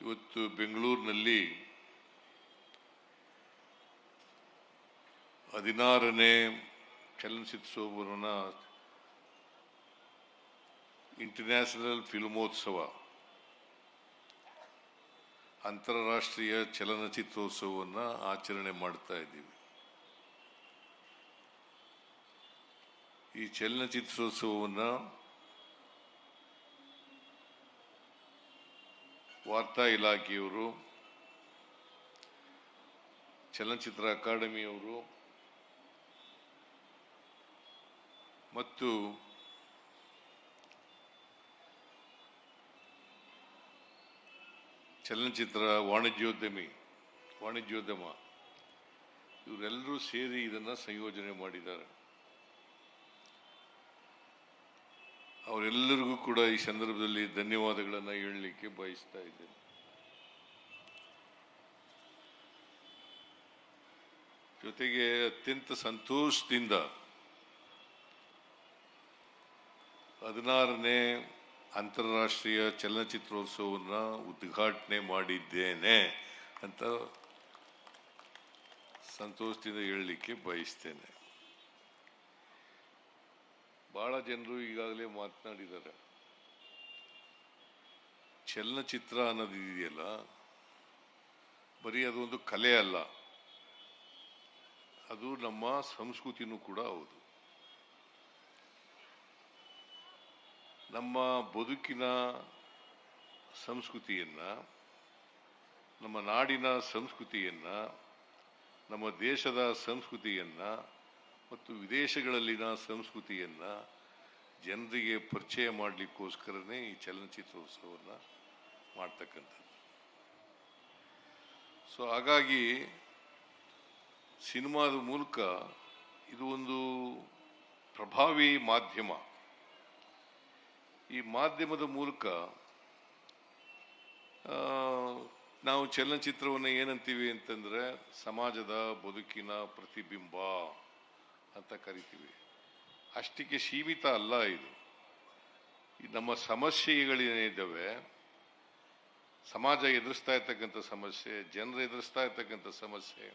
ಇವತ್ತು ಬೆಂಗಳೂರಿನಲ್ಲಿ 16ನೇ ಚಲನಚಿತ್ರೋತ್ಸವವನ್ನು ಇಂಟರ್ನ್ಯಾಷನಲ್ ಫಿಲ್ಮೋತ್ಸವ ಅಂತಾರಾಷ್ಟ್ರೀಯ ಚಲನಚಿತ್ರೋತ್ಸವವನ್ನು ಆಚರಣೆ ಮಾಡ್ತಾ ಇದ್ದೀವಿ. ಈ ಚಲನಚಿತ್ರೋತ್ಸವವನ್ನು ವಾರ್ತಾ ಇಲಾಖೆಯವರು, ಚಲನಚಿತ್ರ ಅಕಾಡೆಮಿಯವರು ಮತ್ತು ಚಲನಚಿತ್ರ ವಾಣಿಜ್ಯೋದ್ಯಮ ಇವರೆಲ್ಲರೂ ಸೇರಿ ಇದನ್ನು ಸಂಯೋಜನೆ ಮಾಡಿದ್ದಾರೆ. ಅವರೆಲ್ಲರಿಗೂ ಕೂಡ ಈ ಸಂದರ್ಭದಲ್ಲಿ ಧನ್ಯವಾದಗಳನ್ನು ಹೇಳಲಿಕ್ಕೆ ಬಯಸ್ತಾ ಇದ್ದೇನೆ. ಜೊತೆಗೆ ಅತ್ಯಂತ ಸಂತೋಷದಿಂದ 16ನೇ ಅಂತಾರಾಷ್ಟ್ರೀಯ ಚಲನಚಿತ್ರೋತ್ಸವವನ್ನು ಉದ್ಘಾಟನೆ ಮಾಡಿದ್ದೇನೆ ಅಂತ ಸಂತೋಷದಿಂದ ಹೇಳಲಿಕ್ಕೆ ಬಯಸ್ತೇನೆ. ಬಹಳ ಜನರು ಈಗಾಗಲೇ ಮಾತನಾಡಿದ್ದಾರೆ. ಚಲನಚಿತ್ರ ಅನ್ನೋದು ಇದೆಯಲ್ಲ, ಬರೀ ಅದೊಂದು ಕಲೆ ಅಲ್ಲ, ಅದು ನಮ್ಮ ಸಂಸ್ಕೃತಿನೂ ಕೂಡ ಹೌದು. ನಮ್ಮ ಬದುಕಿನ ಸಂಸ್ಕೃತಿಯನ್ನು, ನಮ್ಮ ನಾಡಿನ ಸಂಸ್ಕೃತಿಯನ್ನು, ನಮ್ಮ ದೇಶದ ಸಂಸ್ಕೃತಿಯನ್ನು ಮತ್ತು ವಿದೇಶಗಳಲ್ಲಿನ ಸಂಸ್ಕೃತಿಯನ್ನು ಜನರಿಗೆ ಪರಿಚಯ ಮಾಡಲಿಕ್ಕೋಸ್ಕರನೇ ಈ ಚಲನಚಿತ್ರೋತ್ಸವವನ್ನು ಮಾಡ್ತಕ್ಕಂಥದ್ದು. ಸೊ ಹಾಗಾಗಿ ಸಿನಿಮಾದ ಮೂಲಕ ಇದು ಒಂದು ಪ್ರಭಾವಿ ಮಾಧ್ಯಮ. ಈ ಮಾಧ್ಯಮದ ಮೂಲಕ ನಾವು ಚಲನಚಿತ್ರವನ್ನು ಏನಂತೀವಿ ಅಂತಂದರೆ ಸಮಾಜದ ಬದುಕಿನ ಪ್ರತಿಬಿಂಬ ಅಂತ ಕರಿತೀವಿ. ಅಷ್ಟಕ್ಕೆ ಸೀಮಿತ ಅಲ್ಲ ಇದು. ನಮ್ಮ ಸಮಸ್ಯೆಗಳೇನಿದ್ದಾವೆ, ಸಮಾಜ ಎದುರಿಸ್ತಾ ಇರ್ತಕ್ಕಂಥ ಸಮಸ್ಯೆ, ಜನರು ಎದುರಿಸ್ತಾ ಇರ್ತಕ್ಕಂಥ ಸಮಸ್ಯೆ,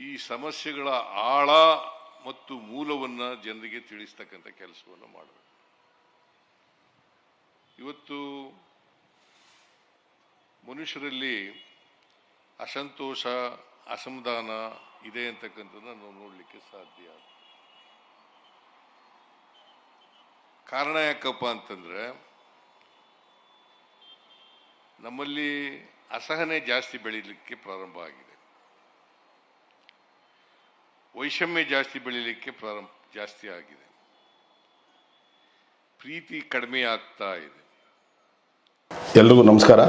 ಈ ಸಮಸ್ಯೆಗಳ ಆಳ ಮತ್ತು ಮೂಲವನ್ನು ಜನರಿಗೆ ತಿಳಿಸ್ತಕ್ಕಂಥ ಕೆಲಸವನ್ನು ಮಾಡಬೇಕು. ಇವತ್ತು ಮನುಷ್ಯರಲ್ಲಿ ಅಸಂತೋಷ, ಅಸಮಾಧಾನ ಇದೆ ಅಂತಕ್ಕಂಥದ್ದನ್ನು ನಾವು ನೋಡಲಿಕ್ಕೆ ಸಾಧ್ಯ. ಕಾರಣ ಯಾಕಪ್ಪ ಅಂತಂದ್ರೆ, ನಮ್ಮಲ್ಲಿ ಅಸಹನೆ ಜಾಸ್ತಿ ಬೆಳೀಲಿಕ್ಕೆ ಪ್ರಾರಂಭ ಆಗಿದೆ, ವೈಷಮ್ಯ ಜಾಸ್ತಿ ಬೆಳೀಲಿಕ್ಕೆ ಜಾಸ್ತಿ ಆಗಿದೆ, ಪ್ರೀತಿ ಕಡಿಮೆ ಆಗ್ತಾ ಇದೆ, ಎಲ್ರಿಗೂ ನಮಸ್ಕಾರ.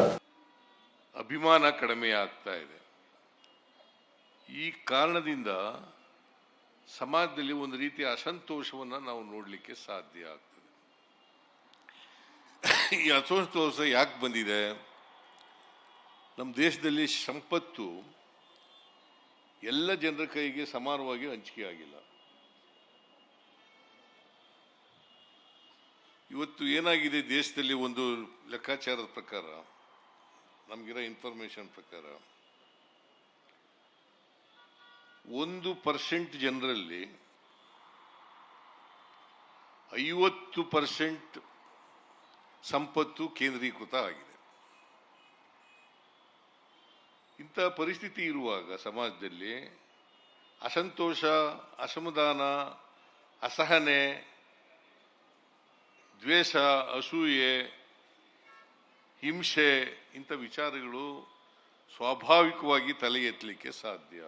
ಅಭಿಮಾನ ಕಡಿಮೆ ಆಗ್ತಾ ಇದೆ. ಈ ಕಾರಣದಿಂದ ಸಮಾಜದಲ್ಲಿ ಒಂದು ರೀತಿಯ ಅಸಂತೋಷವನ್ನು ನಾವು ನೋಡಲಿಕ್ಕೆ ಸಾಧ್ಯ ಆಗ್ತದೆ. ಈ ಅಸಂತೋಷ ಯಾಕೆ ಬಂದಿದೆ? ನಮ್ಮ ದೇಶದಲ್ಲಿ ಸಂಪತ್ತು ಎಲ್ಲ ಜನರ ಕೈಗೆ ಸಮಾನವಾಗಿ ಹಂಚಿಕೆ ಆಗಿಲ್ಲ. ಇವತ್ತು ಏನಾಗಿದೆ, ದೇಶದಲ್ಲಿ ಒಂದು ಲೆಕ್ಕಾಚಾರದ ಪ್ರಕಾರ, ನಮಗಿರೋ ಇನ್ಫಾರ್ಮೇಶನ್ ಪ್ರಕಾರ 1% ಜನರಲ್ಲಿ 50% ಸಂಪತ್ತು ಕೇಂದ್ರೀಕೃತ ಆಗಿದೆ. ಇಂಥ ಪರಿಸ್ಥಿತಿ ಇರುವಾಗ ಸಮಾಜದಲ್ಲಿ ಅಸಂತೋಷ, ಅಸಮಾಧಾನ, ಅಸಹನೆ, ದ್ವೇಷ, ಅಸೂಯೆ, ಹಿಂಸೆ ಇಂಥ ವಿಚಾರಗಳು ಸ್ವಾಭಾವಿಕವಾಗಿ ತಲೆ ಎತ್ತಲಿಕ್ಕೆ ಸಾಧ್ಯ.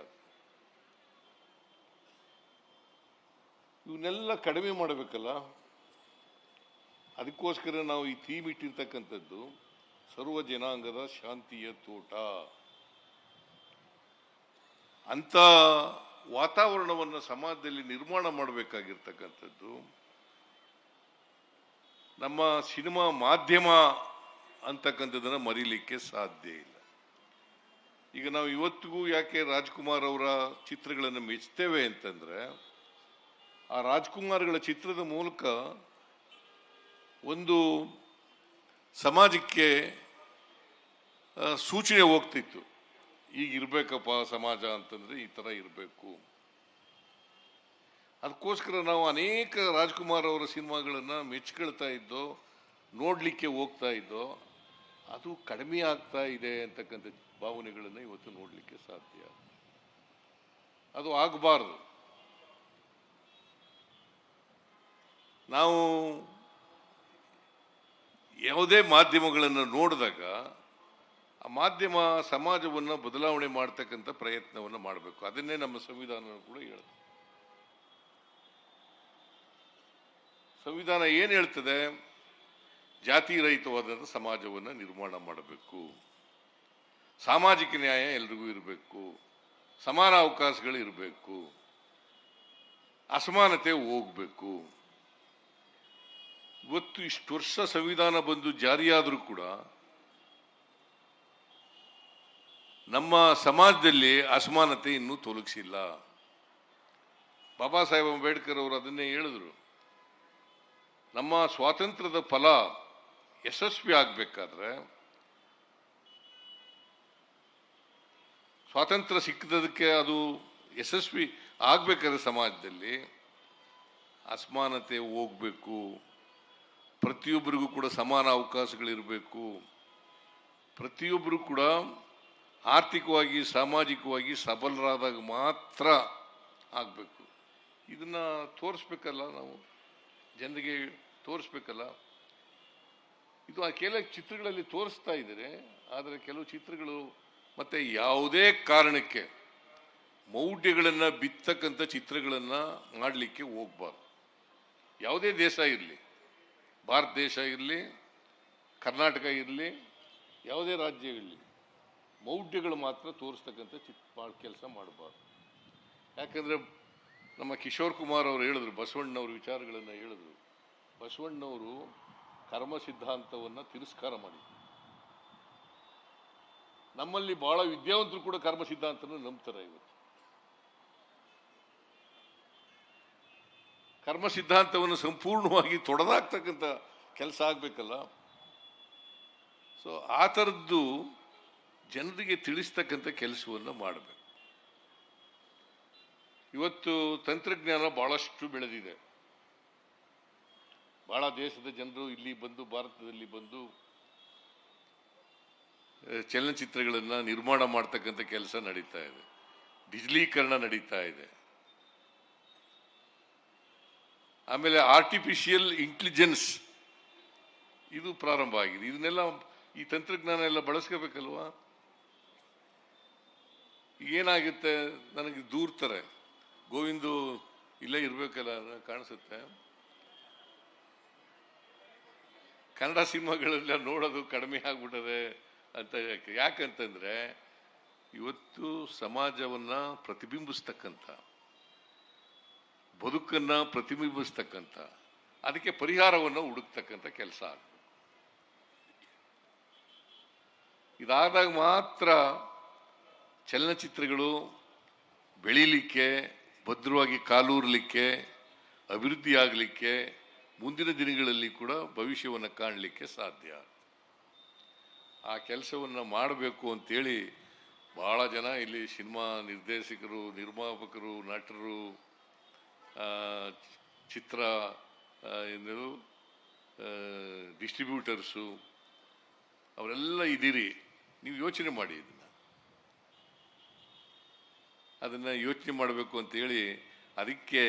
ಇವನ್ನೆಲ್ಲ ಕಡಿಮೆ ಮಾಡಬೇಕಲ್ಲ. ಅದಕ್ಕೋಸ್ಕರ ನಾವು ಈ ಥೀಮ್ ಇಟ್ಟಿರ್ತಕ್ಕಂಥದ್ದು ಸರ್ವ ಜನಾಂಗದ ಶಾಂತಿಯ ತೋಟ. ಅಂತ ವಾತಾವರಣವನ್ನು ಸಮಾಜದಲ್ಲಿ ನಿರ್ಮಾಣ ಮಾಡಬೇಕಾಗಿರ್ತಕ್ಕಂಥದ್ದು ನಮ್ಮ ಸಿನಿಮಾ ಮಾಧ್ಯಮ ಅಂತಕ್ಕಂಥದ್ದನ್ನು ಮರೀಲಿಕ್ಕೆ ಸಾಧ್ಯ ಇಲ್ಲ. ಈಗ ನಾವು ಇವತ್ತಿಗೂ ಯಾಕೆ ರಾಜ್ಕುಮಾರ್ ಅವರ ಚಿತ್ರಗಳನ್ನು ಮೆಚ್ತೇವೆ ಅಂತಂದ್ರೆ, ಆ ರಾಜ್ಕುಮಾರ್ಗಳ ಚಿತ್ರದ ಮೂಲಕ ಒಂದು ಸಮಾಜಕ್ಕೆ ಸೂಚನೆ ಹೋಗ್ತಿತ್ತು. ಈಗ ಇರಬೇಕಪ್ಪ ಸಮಾಜ ಅಂತಂದರೆ ಈ ಥರ ಇರಬೇಕು. ಅದಕ್ಕೋಸ್ಕರ ನಾವು ಅನೇಕ ರಾಜ್ಕುಮಾರ್ ಅವರ ಸಿನಿಮಾಗಳನ್ನು ಮೆಚ್ಕೊಳ್ತಾ ಇದ್ದೋ, ನೋಡಲಿಕ್ಕೆ ಹೋಗ್ತಾ ಇದ್ದೋ, ಅದು ಕಡಿಮೆ ಆಗ್ತಾ ಇದೆ ಅಂತಕ್ಕಂಥ ಭಾವನೆಗಳನ್ನು ಇವತ್ತು ನೋಡಲಿಕ್ಕೆ ಸಾಧ್ಯ. ಅದು ಆಗಬಾರ್ದು. ನಾವು ಯಾವುದೇ ಮಾಧ್ಯಮಗಳನ್ನು ನೋಡಿದಾಗ ಆ ಮಾಧ್ಯಮ ಸಮಾಜವನ್ನು ಬದಲಾವಣೆ ಮಾಡ್ತಕ್ಕಂಥ ಪ್ರಯತ್ನವನ್ನು ಮಾಡಬೇಕು. ಅದನ್ನೇ ನಮ್ಮ ಸಂವಿಧಾನ ಕೂಡ ಹೇಳುತ್ತೆ. ಸಂವಿಧಾನ ಏನು ಹೇಳ್ತದೆ? ಜಾತಿ ರಹಿತವಾದಂಥ ಸಮಾಜವನ್ನು ನಿರ್ಮಾಣ ಮಾಡಬೇಕು, ಸಾಮಾಜಿಕ ನ್ಯಾಯ ಎಲ್ರಿಗೂ ಇರಬೇಕು, ಸಮಾನ ಅವಕಾಶಗಳು ಇರಬೇಕು, ಅಸಮಾನತೆ ಹೋಗಬೇಕು. ಇವತ್ತು ಇಷ್ಟು ವರ್ಷ ಸಂವಿಧಾನ ಬಂದು ಜಾರಿಯಾದರೂ ಕೂಡ ನಮ್ಮ ಸಮಾಜದಲ್ಲಿ ಅಸಮಾನತೆ ಇನ್ನೂ ತೊಲಗಿಸಿಲ್ಲ. ಬಾಬಾ ಸಾಹೇಬ್ ಅಂಬೇಡ್ಕರ್ ಅವರು ಅದನ್ನೇ ಹೇಳಿದ್ರು. ನಮ್ಮ ಸ್ವಾತಂತ್ರ್ಯದ ಫಲ ಯಶಸ್ವಿ ಆಗಬೇಕಾದ್ರೆ, ಸ್ವಾತಂತ್ರ್ಯ ಸಿಕ್ಕದಕ್ಕೆ ಅದು ಯಶಸ್ವಿ ಆಗಬೇಕಾದ್ರೆ ಸಮಾಜದಲ್ಲಿ ಅಸಮಾನತೆ ಹೋಗಬೇಕು, ಪ್ರತಿಯೊಬ್ಬರಿಗೂ ಕೂಡ ಸಮಾನ ಅವಕಾಶಗಳಿರಬೇಕು, ಪ್ರತಿಯೊಬ್ಬರು ಕೂಡ ಆರ್ಥಿಕವಾಗಿ ಸಾಮಾಜಿಕವಾಗಿ ಸಬಲರಾದಾಗ ಮಾತ್ರ ಆಗಬೇಕು. ಇದನ್ನು ತೋರಿಸ್ಬೇಕಲ್ಲ, ನಾವು ಜನರಿಗೆ ತೋರಿಸ್ಬೇಕಲ್ಲ. ಇದು ಕೆಲವು ಚಿತ್ರಗಳಲ್ಲಿ ತೋರಿಸ್ತಾ ಇದ್ದಾರೆ, ಆದರೆ ಕೆಲವು ಚಿತ್ರಗಳು ಮತ್ತೆ ಯಾವುದೇ ಕಾರಣಕ್ಕೆ ಮೌಢ್ಯಗಳನ್ನು ಬಿತ್ತಕ್ಕಂಥ ಚಿತ್ರಗಳನ್ನು ಮಾಡಲಿಕ್ಕೆ ಹೋಗ್ಬಾರ್ದು. ಯಾವುದೇ ದೇಶ ಇರಲಿ, ಭಾರತ ದೇಶ ಇರಲಿ, ಕರ್ನಾಟಕ ಇರಲಿ, ಯಾವುದೇ ರಾಜ್ಯ ಇರಲಿ, ಮೌಢ್ಯಗಳು ಮಾತ್ರ ತೋರಿಸ್ತಕ್ಕಂಥ ಕೆಲಸ ಮಾಡಬಾರ್ದು. ಯಾಕಂದರೆ ನಮ್ಮ ಕಿಶೋರ್ ಕುಮಾರ್ ಅವರು ಹೇಳಿದ್ರು, ಬಸವಣ್ಣನವ್ರ ವಿಚಾರಗಳನ್ನು ಹೇಳಿದ್ರು. ಬಸವಣ್ಣನವರು ಕರ್ಮ ಸಿದ್ಧಾಂತವನ್ನು ತಿರಸ್ಕಾರ ಮಾಡಿದ್ರು. ನಮ್ಮಲ್ಲಿ ಬಹಳ ವಿದ್ಯಾವಂತರು ಕೂಡ ಕರ್ಮ ಸಿದ್ಧಾಂತನ ನಂಬ್ತಾರೆ. ಇವತ್ತು ಕರ್ಮ ಸಿದ್ಧಾಂತವನ್ನು ಸಂಪೂರ್ಣವಾಗಿ ತೊಡೆದಾಕ್ತಕ್ಕಂಥ ಕೆಲಸ ಆಗಬೇಕಲ್ಲ. ಸೊ ಆ ಥರದ್ದು ಜನರಿಗೆ ತಿಳಿಸ್ತಕ್ಕಂಥ ಕೆಲಸವನ್ನು ಮಾಡಬೇಕು. ಇವತ್ತು ತಂತ್ರಜ್ಞಾನ ಬಹಳಷ್ಟು ಬೆಳೆದಿದೆ. ಬಹಳ ದೇಶದ ಜನರು ಇಲ್ಲಿ ಬಂದು, ಭಾರತದಲ್ಲಿ ಬಂದು ಚಲನಚಿತ್ರಗಳನ್ನು ನಿರ್ಮಾಣ ಮಾಡ್ತಕ್ಕಂಥ ಕೆಲಸ ನಡೀತಾ ಇದೆ. ಡಿಜಿಟಲೀಕರಣ ನಡೀತಾ ಇದೆ. ಆಮೇಲೆ ಆರ್ಟಿಫಿಷಿಯಲ್ ಇಂಟೆಲಿಜೆನ್ಸ್ ಇದು ಪ್ರಾರಂಭ ಆಗಿದೆ. ಇದನ್ನೆಲ್ಲ, ಈ ತಂತ್ರಜ್ಞಾನ ಎಲ್ಲ ಬಳಸ್ಕೋಬೇಕಲ್ವಾ? ಏನಾಗುತ್ತೆ, ನನಗೆ ದೂರ್ತಾರೆ, ಗೋವಿಂದು ಇಲ್ಲೇ ಇರಬೇಕಲ್ಲ ಕಾಣಿಸುತ್ತೆ. ಕನ್ನಡ ಸಿನಿಮಾಗಳೆಲ್ಲ ನೋಡೋದು ಕಡಿಮೆ ಆಗ್ಬಿಟ್ಟದೆ ಅಂತ. ಯಾಕಂತಂದ್ರೆ ಇವತ್ತು ಸಮಾಜವನ್ನು ಪ್ರತಿಬಿಂಬಿಸ್ತಕ್ಕಂಥ, ಬದುಕನ್ನು ಪ್ರತಿಬಿಂಬಿಸ್ತಕ್ಕಂಥ, ಅದಕ್ಕೆ ಪರಿಹಾರವನ್ನು ಹುಡುಕ್ತಕ್ಕಂಥ ಕೆಲಸ ಆಗಬೇಕು. ಇದಾದಾಗ ಮಾತ್ರ ಚಲನಚಿತ್ರಗಳು ಬೆಳೀಲಿಕ್ಕೆ, ಭದ್ರವಾಗಿ ಕಾಲೂರಲಿಕ್ಕೆ, ಅಭಿವೃದ್ಧಿ ಆಗಲಿಕ್ಕೆ, ಮುಂದಿನ ದಿನಗಳಲ್ಲಿ ಕೂಡ ಭವಿಷ್ಯವನ್ನು ಕಾಣಲಿಕ್ಕೆ ಸಾಧ್ಯ. ಆ ಕೆಲಸವನ್ನು ಮಾಡಬೇಕು ಅಂತೇಳಿ ಭಾಳ ಜನ ಇಲ್ಲಿ ಸಿನಿಮಾ ನಿರ್ದೇಶಕರು, ನಿರ್ಮಾಪಕರು, ನಟರು, ಚಿತ್ರ ಏನು ಡಿಸ್ಟ್ರಿಬ್ಯೂಟರ್ಸು ಅವರೆಲ್ಲ ಇದ್ದೀರಿ. ನೀವು ಯೋಚನೆ ಮಾಡಿ, ಅದನ್ನು ಯೋಚನೆ ಮಾಡಬೇಕು ಅಂತೇಳಿ. ಅದಕ್ಕೆ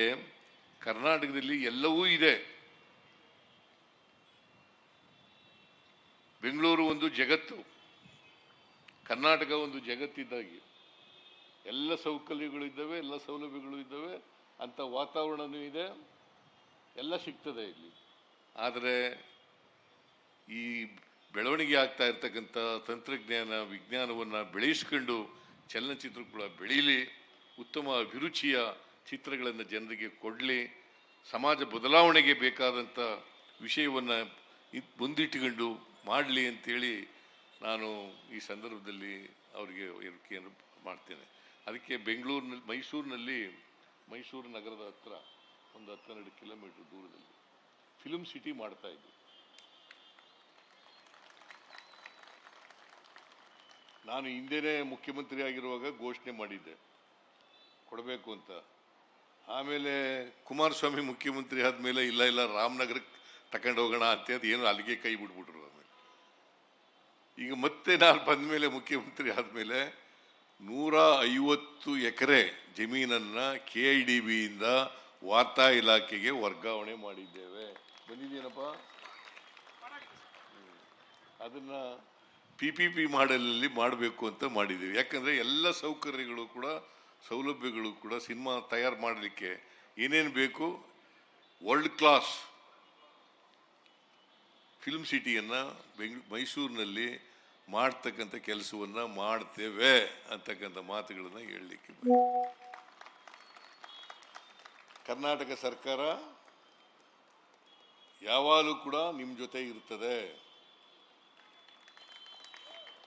ಕರ್ನಾಟಕದಲ್ಲಿ ಎಲ್ಲವೂ ಇದೆ. ಬೆಂಗಳೂರು ಒಂದು ಜಗತ್ತು, ಕರ್ನಾಟಕ ಒಂದು ಜಗತ್ತಿದ್ದಾಗಿ. ಎಲ್ಲ ಸೌಕರ್ಯಗಳು ಇದ್ದಾವೆ, ಎಲ್ಲ ಸೌಲಭ್ಯಗಳು ಇದ್ದಾವೆ, ಅಂಥ ವಾತಾವರಣವೂ ಇದೆ, ಎಲ್ಲ ಸಿಗ್ತದೆ ಇಲ್ಲಿ. ಆದರೆ ಈ ಬೆಳವಣಿಗೆ ಆಗ್ತಾ ಇರ್ತಕ್ಕಂಥ ತಂತ್ರಜ್ಞಾನ, ವಿಜ್ಞಾನವನ್ನು ಬೆಳೆಸ್ಕೊಂಡು ಚಲನಚಿತ್ರ ಕೂಡ ಬೆಳೀಲಿ, ಉತ್ತಮ ಅಭಿರುಚಿಯ ಚಿತ್ರಗಳನ್ನು ಜನರಿಗೆ ಕೊಡಲಿ, ಸಮಾಜ ಬದಲಾವಣೆಗೆ ಬೇಕಾದಂಥ ವಿಷಯವನ್ನು ಮುಂದಿಟ್ಟುಕೊಂಡು ಮಾಡಲಿ ಅಂತೇಳಿ ನಾನು ಈ ಸಂದರ್ಭದಲ್ಲಿ ಅವರಿಗೆ ಹೇಳಿಕೆಯನ್ನು ಮಾಡ್ತೇನೆ. ಅದಕ್ಕೆ ಬೆಂಗಳೂರಿನಲ್ಲಿ, ಮೈಸೂರು ನಗರದ ಹತ್ರ ಒಂದು 12 ಕಿಲೋಮೀಟರ್ ದೂರದಲ್ಲಿ ಫಿಲ್ಮ್ ಸಿಟಿ ಮಾಡ್ತಾ ಇದ್ವಿ. ನಾನು ಹಿಂದೆನೇ ಮುಖ್ಯಮಂತ್ರಿ ಆಗಿರುವಾಗ ಘೋಷಣೆ ಮಾಡಿದ್ದೆ ಕೊಡಬೇಕು ಅಂತ. ಆಮೇಲೆ ಕುಮಾರಸ್ವಾಮಿ ಮುಖ್ಯಮಂತ್ರಿ ಆದಮೇಲೆ ಇಲ್ಲ ರಾಮನಗರಕ್ಕೆ ತಗೊಂಡು ಹೋಗೋಣ ಅಂತ ಏನು ಅಲ್ಲಿಗೆ ಕೈ ಬಿಟ್ಬಿಟ್ರು. ಆಮೇಲೆ ಈಗ ಮತ್ತೆ ನಾನು ಬಂದ ಮೇಲೆ ಮುಖ್ಯಮಂತ್ರಿ ಆದಮೇಲೆ 150 ಎಕರೆ ಜಮೀನನ್ನ KIDBಯಿಂದ ವಾರ್ತಾ ಇಲಾಖೆಗೆ ವರ್ಗಾವಣೆ ಮಾಡಿದ್ದೇವೆ. ಬಂದಿದ್ದೀನಪ್ಪ. ಅದನ್ನ PPP ಮಾಡೆಲಲ್ಲಿ ಮಾಡಬೇಕು ಅಂತ ಮಾಡಿದ್ದೀವಿ. ಯಾಕಂದ್ರೆ ಎಲ್ಲ ಸೌಲಭ್ಯಗಳು ಕೂಡ ಸಿನಿಮಾ ತಯಾರು ಮಾಡಲಿಕ್ಕೆ ಏನೇನು ಬೇಕು, ವರ್ಲ್ಡ್ ಕ್ಲಾಸ್ ಫಿಲ್ಮ್ ಸಿಟಿಯನ್ನ ಮೈಸೂರಿನಲ್ಲಿ ಮಾಡ್ತಕ್ಕಂಥ ಕೆಲಸವನ್ನ ಮಾಡ್ತೇವೆ ಅಂತಕ್ಕಂಥ ಮಾತುಗಳನ್ನ ಹೇಳಲಿಕ್ಕೆ. ಕರ್ನಾಟಕ ಸರ್ಕಾರ ಯಾವಾಗಲೂ ಕೂಡ ನಿಮ್ಮ ಜೊತೆ ಇರ್ತದೆ,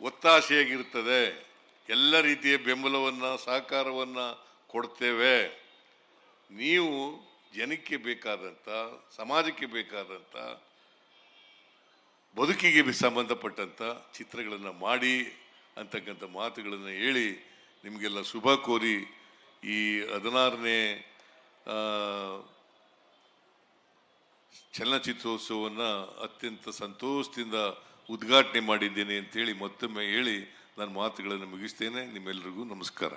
ಒತ್ತಾಸೆಯಾಗಿರ್ತದೆ, ಎಲ್ಲ ರೀತಿಯ ಬೆಂಬಲವನ್ನ ಸಹಕಾರವನ್ನ ಕೊಡ್ತೇವೆ. ನೀವು ಜನಕ್ಕೆ ಬೇಕಾದಂಥ, ಸಮಾಜಕ್ಕೆ ಬೇಕಾದಂಥ, ಬದುಕಿಗೆ ಸಂಬಂಧಪಟ್ಟಂಥ ಚಿತ್ರಗಳನ್ನು ಮಾಡಿ ಅಂತಕ್ಕಂಥ ಮಾತುಗಳನ್ನು ಹೇಳಿ ನಿಮಗೆಲ್ಲ ಶುಭ ಕೋರಿ ಈ 16ನೇ ಚಲನಚಿತ್ರೋತ್ಸವವನ್ನು ಅತ್ಯಂತ ಸಂತೋಷದಿಂದ ಉದ್ಘಾಟನೆ ಮಾಡಿದ್ದೇನೆ ಅಂತೇಳಿ ಮತ್ತೊಮ್ಮೆ ಹೇಳಿ ನನ್ನ ಮಾತುಗಳನ್ನು ಮುಗಿಸ್ತೇನೆ. ನಿಮ್ಮೆಲ್ಲರಿಗೂ ನಮಸ್ಕಾರ.